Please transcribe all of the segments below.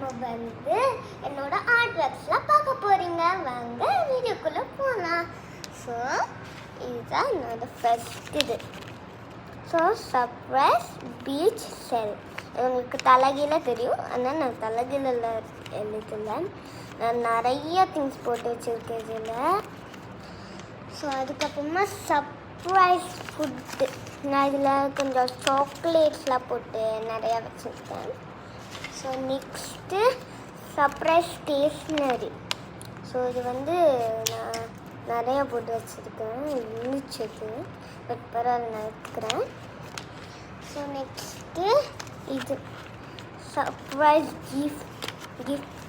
நம்ம வந்து என்னோட ஆர்ட் ஒர்க்ஸ்லாம் பார்க்க போகிறீங்க. வாங்க வீடியோக்குள்ளே போகலாம். ஸோ இதுதான் என்னோட ஃபர்ஸ்ட் இது. ஸோ சர்ப்ரைஸ் பீச் செல். உங்களுக்கு தலைகீழ தெரியும், ஆனால் நான் தலைகீழ எழுதலை. நான் நிறைய திங்ஸ் போட்டு வச்சுருக்கேன் இதில். ஸோ அதுக்கப்புறமா சர்ப்ரைஸ் ஃபுட்டு. நான் இதில் கொஞ்சம் சாக்லேட்ஸ்லாம் போட்டு நிறையா வச்சுருக்கேன். So next surprise stationery. So இது வந்து நான் நிறையா போட்டு வச்சுருக்கேன், இருந்துச்சு. பட் பரவாயில்ல, நான் எடுத்துக்கிறேன். ஸோ நெக்ஸ்ட்டு இது சர்ப்ரைஸ் கிஃப்ட்.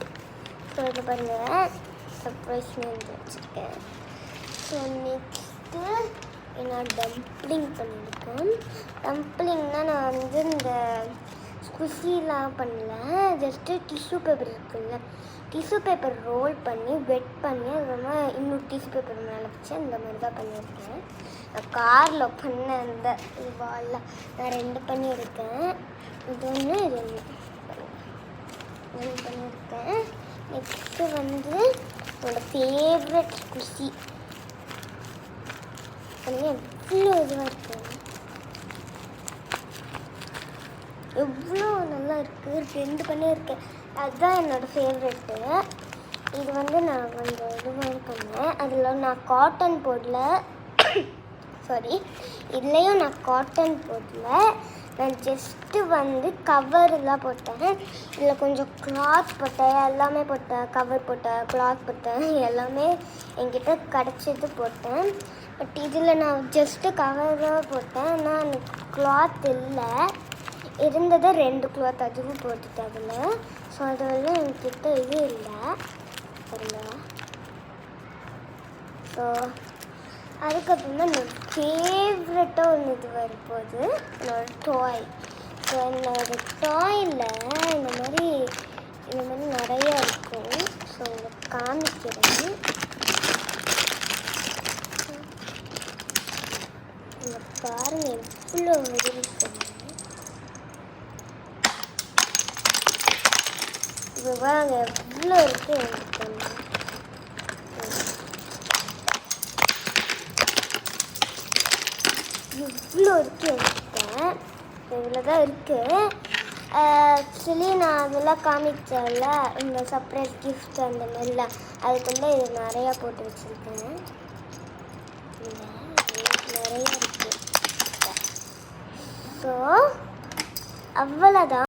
ஸோ இது பாருங்கள், சர்ப்ரைஸ்னு வச்சுருக்கேன். ஸோ நெக்ஸ்ட்டு நான் டம்ப்ளிங் பண்ணியிருக்கேன். டம்ப்ளிங்னால் நான் வந்து இந்த ஸ்குஷிலாம் பண்ணல, ஜஸ்ட்டு டிஷ்யூ பேப்பர் இருக்குல்ல, டிஷ்யூ பேப்பர் ரோல் பண்ணி வெட் பண்ணி அதுக்கப்புறமா இன்னும் டிஷ்யூ பேப்பர் மேலே வச்சு அந்த மாதிரி தான் பண்ணியிருக்கேன். நான் காரில் பண்ண அந்த வாலில் நான் 2 பண்ணியிருக்கேன். இது ஒன்று இது ஒன்று பண்ணியிருக்கேன். நெக்ஸ்ட்டு வந்து என்னோடய ஃபேவரட் ஸ்குஷி. எவ்வளோ இதுவாக இருக்குது, எவ்வளோ நல்லா இருக்குது. 2 பண்ணியிருக்கேன், அதுதான் என்னோடய ஃபேவரெட்டு. இது வந்து நான் கொஞ்சம் இதுவாக பண்ணேன். அதில் நான் காட்டன் போடல, சாரி, இதுலேயும் நான் காட்டன் போடல. நான் ஜஸ்ட்டு வந்து கவர்லாம் போட்டேன். இதில் கொஞ்சம் கிளாத் போட்டேன், எல்லாமே போட்டேன். கவர் போட்டேன், கிளாத் போட்டேன், எல்லாமே என்கிட்ட கிடச்சது போட்டேன். பட் இதில் நான் ஜஸ்ட்டு கவர் தான் போட்டேன். ஆனால் எனக்கு கிளாத் இல்லை, இருந்ததை 2 கிளாத் அதுவும் போட்டுட்டேன் அதில். ஸோ அதெல்லாம் என்கிட்ட இது இல்லை பாருங்க. ஸோ அதுக்கப்புறமா என்னோட ஃபேவரட்டாக ஒன்று இது வரப்போகுது, என்னோடய டாய். ஸோ என்னோடய டாயில் இந்த மாதிரி நிறையா இருக்கும். ஸோ உங்களுக்கு காமிக்கிறேன். இங்கே பாருங்கள் எவ்வளோ இருக்குது. இது பாருங்க எவ்வளோ இருக்குது எனக்கு. இவ்வளோ இருக்குது என்கிட்ட, இவ்வளோ தான் இருக்குது. ஆக்சுவலி நான் அதெல்லாம் காமிச்சேன்ல, இந்த சர்ப்ரைஸ் கிஃப்ட் அந்த மாதிரிலாம், அதுக்குள்ளே இது நிறையா போட்டு வச்சுருக்கேன். நிறையா இருக்குது. ஸோ அவ்வளோதான்.